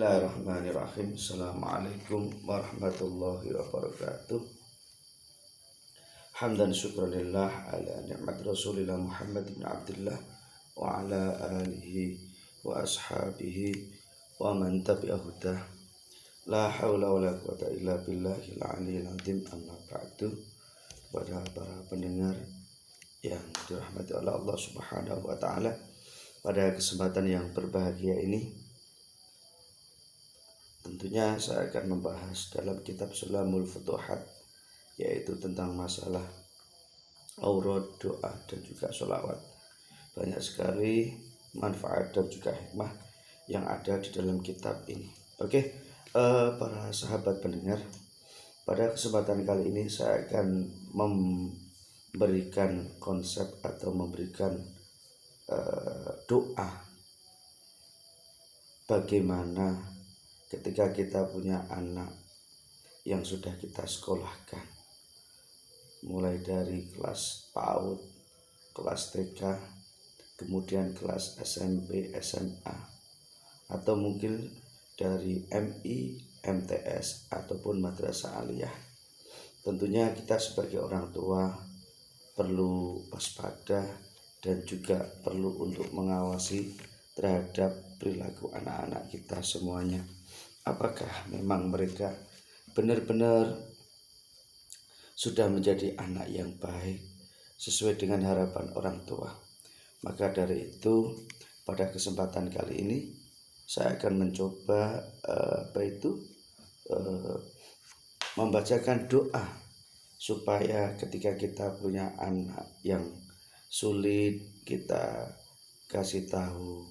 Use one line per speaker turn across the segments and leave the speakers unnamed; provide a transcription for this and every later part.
Bismillahirrahmanirrahim. Assalamualaikum warahmatullahi wabarakatuh. Hamdan syukralillah ala ni'mat Rasulillah Muhammad bin Abdullah wa ala alihi wa ashabihi wa man tabi'ahu dah. La haula wa la quwata illa billahil aliyyil azim. Amma ba'du. Kepada para pendengar yang dirahmati oleh Allah Subhanahu wa taala, pada kesempatan yang berbahagia ini tentunya saya akan membahas dalam kitab Sulamul Futuhat, yaitu tentang masalah aurad, doa, dan juga sholawat. Banyak sekali manfaat dan juga hikmah yang ada di dalam kitab ini. Para sahabat pendengar, pada kesempatan kali ini saya akan memberikan konsep atau memberikan doa bagaimana ketika kita punya anak yang sudah kita sekolahkan, mulai dari kelas PAUD, kelas TK, kemudian kelas SMP, SMA, atau mungkin dari MI, MTS, ataupun madrasah aliyah. Tentunya kita sebagai orang tua perlu waspada dan juga perlu untuk mengawasi terhadap perilaku anak-anak kita semuanya. Apakah memang mereka benar-benar sudah menjadi anak yang baik sesuai dengan harapan orang tua? Maka dari itu, pada kesempatan kali ini saya akan mencoba membacakan doa supaya ketika kita punya anak yang sulit kita kasih tahu,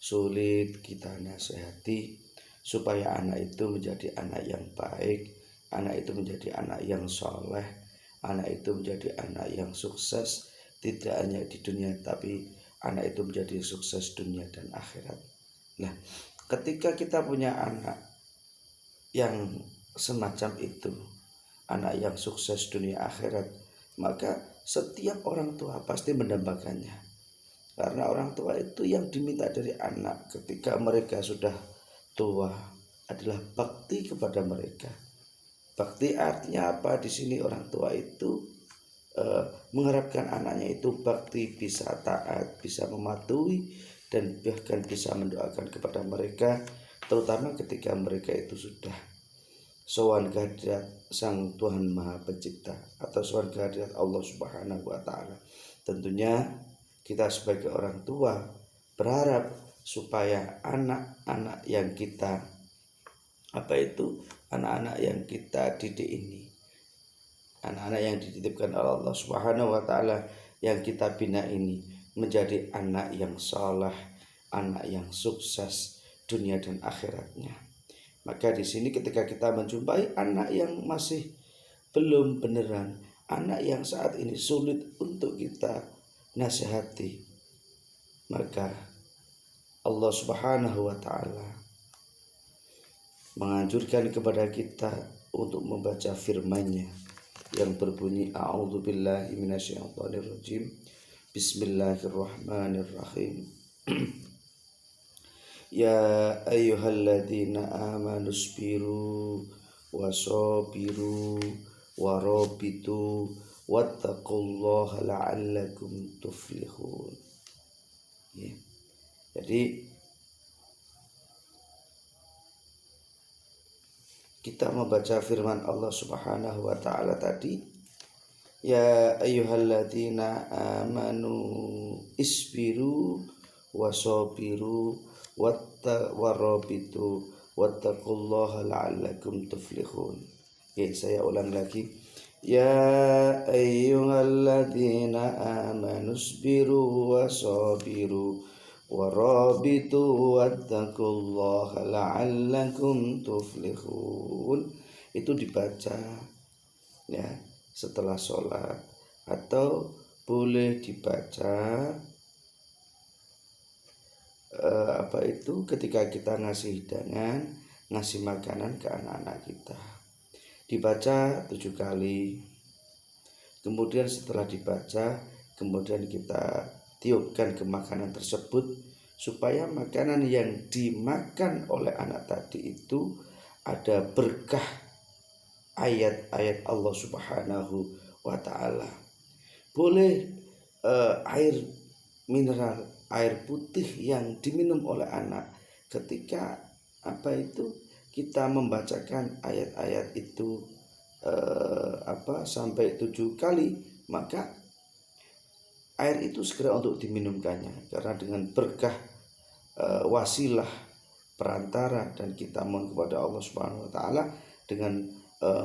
sulit kita nasihati, supaya anak itu menjadi anak yang baik, anak itu menjadi anak yang soleh, anak itu menjadi anak yang sukses, tidak hanya di dunia tapi anak itu menjadi sukses dunia dan akhirat. Nah, ketika kita punya anak yang semacam itu, anak yang sukses dunia akhirat, maka setiap orang tua pasti mendambakannya. Karena orang tua itu yang diminta dari anak ketika mereka sudah tua adalah bakti kepada mereka. Bakti artinya apa? Di sini orang tua itu mengharapkan anaknya itu bakti, bisa taat, bisa mematuhi, dan bahkan bisa mendoakan kepada mereka, terutama ketika mereka itu sudah sowan kehadirat Sang Tuhan Maha Pencipta atau sowan kehadirat Allah Subhanahu wa taala. Tentunya kita sebagai orang tua berharap supaya anak-anak yang kita anak-anak yang kita didik ini, anak-anak yang dititipkan oleh Allah Subhanahu wa taala yang kita bina ini menjadi anak yang saleh, anak yang sukses dunia dan akhiratnya. Maka di sini ketika kita menjumpai anak yang masih belum beneran, anak yang saat ini sulit untuk kita nasihati, maka Allah Subhanahu wa taala menganjurkan kepada kita untuk membaca firman-Nya yang berbunyi A'udzubillahi minasyaitonirrajim. Bismillahirrahmanirrahim. Ya ayyuhalladzina amanu sabiru wasabiru warabitu wattaqullaha la'allakum tuflihun. Ya. Jadi kita membaca firman Allah Subhanahu wa taala tadi, ya ayyuhalladzina amanu isbiru wasabiru warabitu wattaqullaha la'allakum tuflihun. Saya ulang lagi. Ya ayyuhalladzina amanu isbiru wasabiru warabitu wattaqullaha la'allakum tuflihun. Itu dibaca ya setelah sholat, atau boleh dibaca ketika kita ngasih hidangan, ngasih makanan ke anak-anak kita. Dibaca 7 kali. Kemudian setelah dibaca, kemudian kita tiupkan ke makanan tersebut supaya makanan yang dimakan oleh anak tadi itu ada berkah ayat-ayat Allah Subhanahu wa Ta'ala. Boleh air mineral, air putih yang diminum oleh anak ketika kita membacakan ayat-ayat itu sampai 7 kali, maka air itu segera untuk diminumkannya, karena dengan berkah wasilah perantara dan kita mohon kepada Allah Subhanahu wa Ta'ala dengan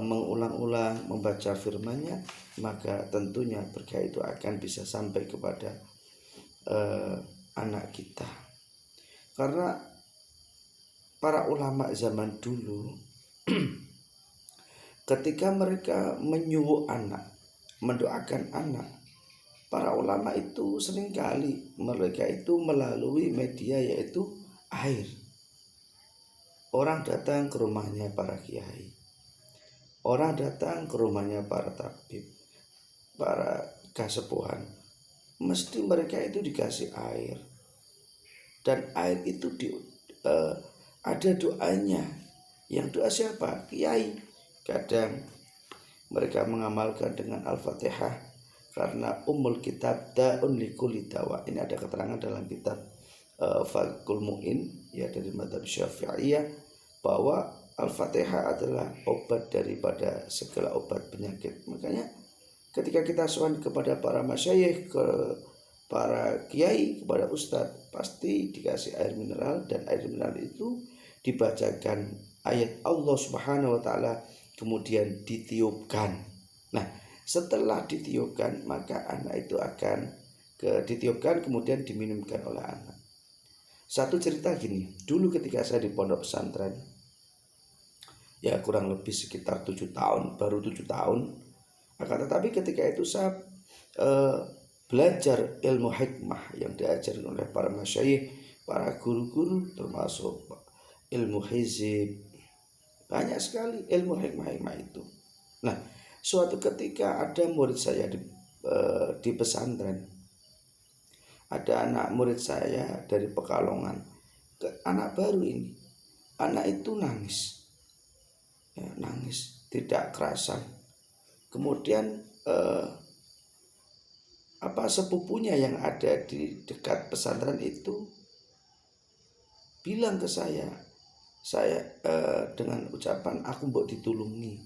mengulang-ulang membaca firman-Nya, maka tentunya berkah itu akan bisa sampai kepada anak kita. Karena para ulama zaman dulu ketika mereka menyuruh anak, mendoakan anak, para ulama itu seringkali mereka itu melalui media, yaitu air. Orang datang ke rumahnya para kiai, orang datang ke rumahnya para tabib, para kasepuhan, mesti mereka itu dikasih air. Dan air itu ada doanya. Yang doa siapa? Kiai. Kadang mereka mengamalkan dengan Al-Fatihah, karena umul kitab da'un likulli dawa. Ini ada keterangan dalam kitab Fathul Mu'in ya dari mazhab Syafi'iyah, bahwa Al-Fatihah adalah obat daripada segala obat penyakit. Makanya ketika kita sowan kepada para masyayikh, ke para kiai, kepada ustadz, pasti dikasih air mineral, dan air mineral itu dibacakan ayat Allah Subhanahu wa Ta'ala, kemudian ditiupkan. Nah, setelah ditiupkan, maka anak itu akan ditiupkan kemudian diminumkan oleh anak. Satu cerita gini, dulu ketika saya di pondok pesantren, ya kurang lebih sekitar 7 tahun, baru 7 tahun. Akan tetapi ketika itu saya belajar ilmu hikmah yang diajarin oleh para masyayikh, para guru-guru, termasuk ilmu hizib, banyak sekali ilmu hikmah itu. Nah, suatu ketika ada murid saya di pesantren, ada anak murid saya dari Pekalongan, anak baru ini, anak itu nangis, tidak kerasan. Kemudian sepupunya yang ada di dekat pesantren itu bilang ke saya dengan ucapan, aku mbok ditulungi,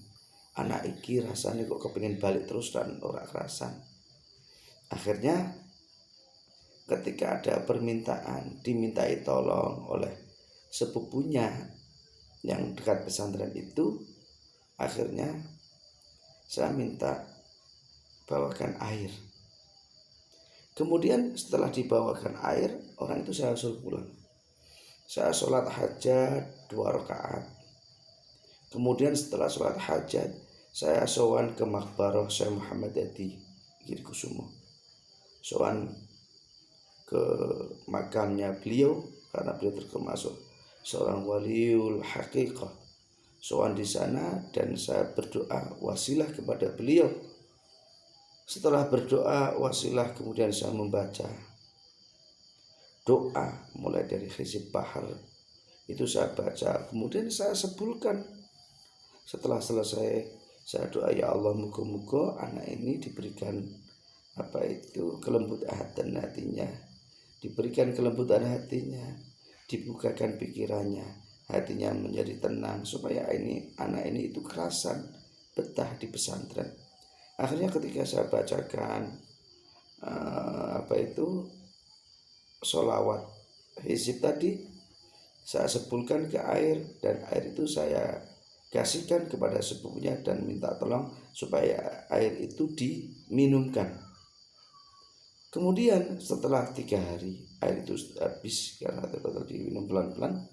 anak iki rasanya kok kepengen balik terus dan ora kerasan. Akhirnya ketika ada permintaan, dimintai tolong oleh sepupunya yang dekat pesantren itu, akhirnya saya minta bawakan air. Kemudian setelah dibawakan air, orang itu saya suruh pulang. Saya sholat hajat 2 rakaat. Kemudian setelah sholat hajat, saya sowan ke makbarah Syekh Muhammad Adi Girikusumo, sowan ke makamnya beliau, karena beliau termasuk seorang waliul haqiqah. Sowan di sana dan saya berdoa wasilah kepada beliau. Setelah berdoa wasilah, kemudian saya membaca doa mulai dari hizib bahar itu saya baca, kemudian saya sebulkan. Setelah selesai saya doa, ya Allah, moga-moga anak ini diberikan kelembutan hatinya, diberikan kelembutan hatinya, dibukakan pikirannya, hatinya menjadi tenang, supaya anak ini itu kerasan betah di pesantren. Akhirnya ketika saya bacakan sholawat hizib tadi, saya sebulkan ke air, dan air itu saya kasihkan kepada sepupunya dan minta tolong supaya air itu diminumkan. Kemudian setelah 3 hari air itu habis karena terbatas diminum pelan-pelan,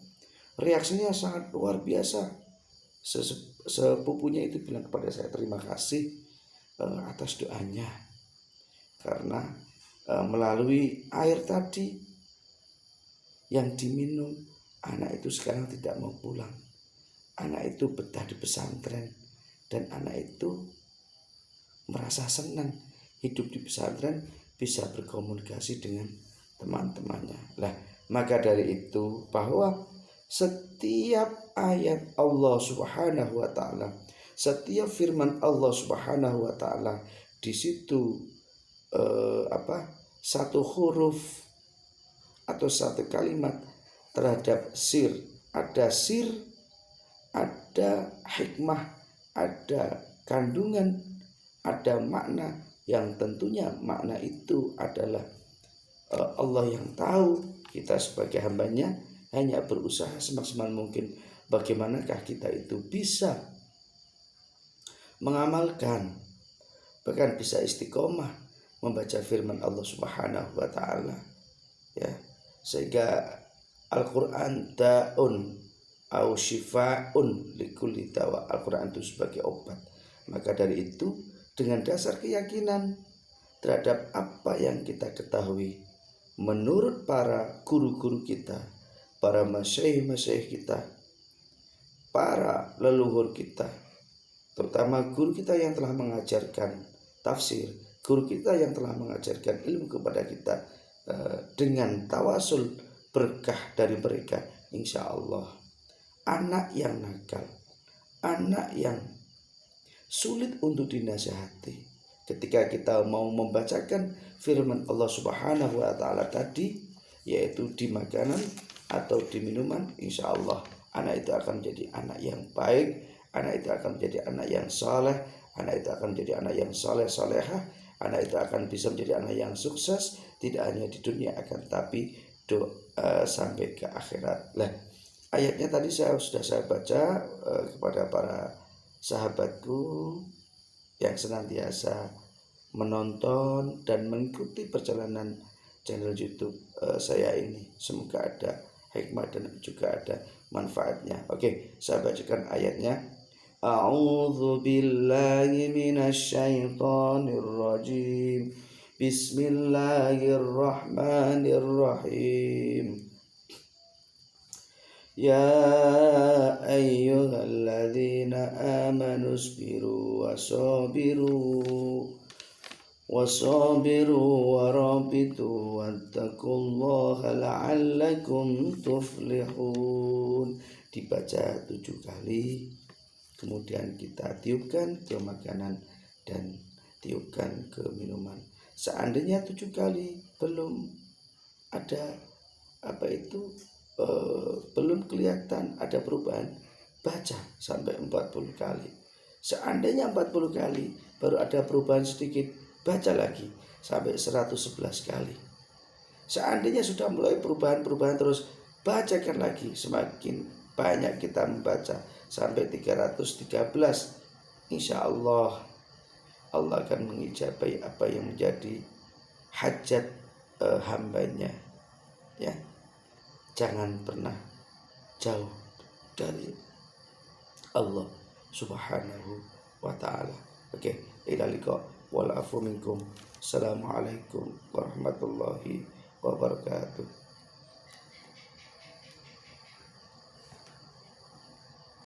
reaksinya sangat luar biasa. Sepupunya itu bilang kepada saya, terima kasih atas doanya, karena melalui air tadi yang diminum, anak itu sekarang tidak mau pulang. Anak itu betah di pesantren, dan anak itu merasa senang hidup di pesantren, bisa berkomunikasi dengan teman-temannya. Nah, Maka dari itu bahwa setiap ayat Allah Subhanahu wa taala, setiap firman Allah Subhanahu wa taala, di situ satu huruf atau satu kalimat terhadap sir, ada hikmah, ada kandungan, ada makna yang tentunya makna itu adalah Allah yang tahu. Kita sebagai hambanya hanya berusaha semaksimal mungkin bagaimanakah kita itu bisa mengamalkan, bahkan bisa istiqomah membaca firman Allah Subhanahu wa taala, ya, sehingga Al-Qur'an da'un au shifaun likulli dawa. Al-Qur'an itu sebagai obat. Maka dari itu, dengan dasar keyakinan terhadap apa yang kita ketahui menurut para guru-guru kita, para masyaikh kita, para leluhur kita, terutama guru kita yang telah mengajarkan tafsir, guru kita yang telah mengajarkan ilmu kepada kita, dengan tawasul berkah dari mereka, insya Allah anak yang nakal, anak yang sulit untuk dinasihati, ketika kita mau membacakan firman Allah Subhanahu wa taala tadi, yaitu di makanan atau di minuman, insya Allah anak itu akan menjadi anak yang baik, anak itu akan menjadi anak yang saleh, anak itu akan menjadi anak yang salehah, anak itu akan bisa menjadi anak yang sukses, tidak hanya di dunia akan tapi sampai ke akhirat. Lah, ayatnya tadi sudah saya baca kepada para sahabatku yang senantiasa menonton dan mengikuti perjalanan channel YouTube saya ini. Semoga ada hikmah dan juga ada manfaatnya. Oke, saya bacakan ayatnya. A'udzu billahi minasyaitonir rajim. Bismillahirrahmanirrahim. Ya ayyuhalladzina amanu isbiru wasabiru warabitu wattaqullaha la'allakum tuflihun. Dibaca 7 kali, kemudian kita tiupkan ke makanan dan tiupkan ke minuman. Seandainya 7 kali belum ada belum kelihatan ada perubahan, baca sampai 40 kali. Seandainya 40 kali baru ada perubahan sedikit, baca lagi sampai 111 kali. Seandainya sudah mulai perubahan terus, bacakan lagi. Semakin banyak kita membaca sampai 313, insya Allah Allah akan mengijabai apa yang menjadi hajat hambanya, ya. Jangan pernah jauh dari Allah Subhanahu wa ta'ala. Oke, ila liqa wal afu minkum. Assalamualaikum warahmatullahi wabarakatuh.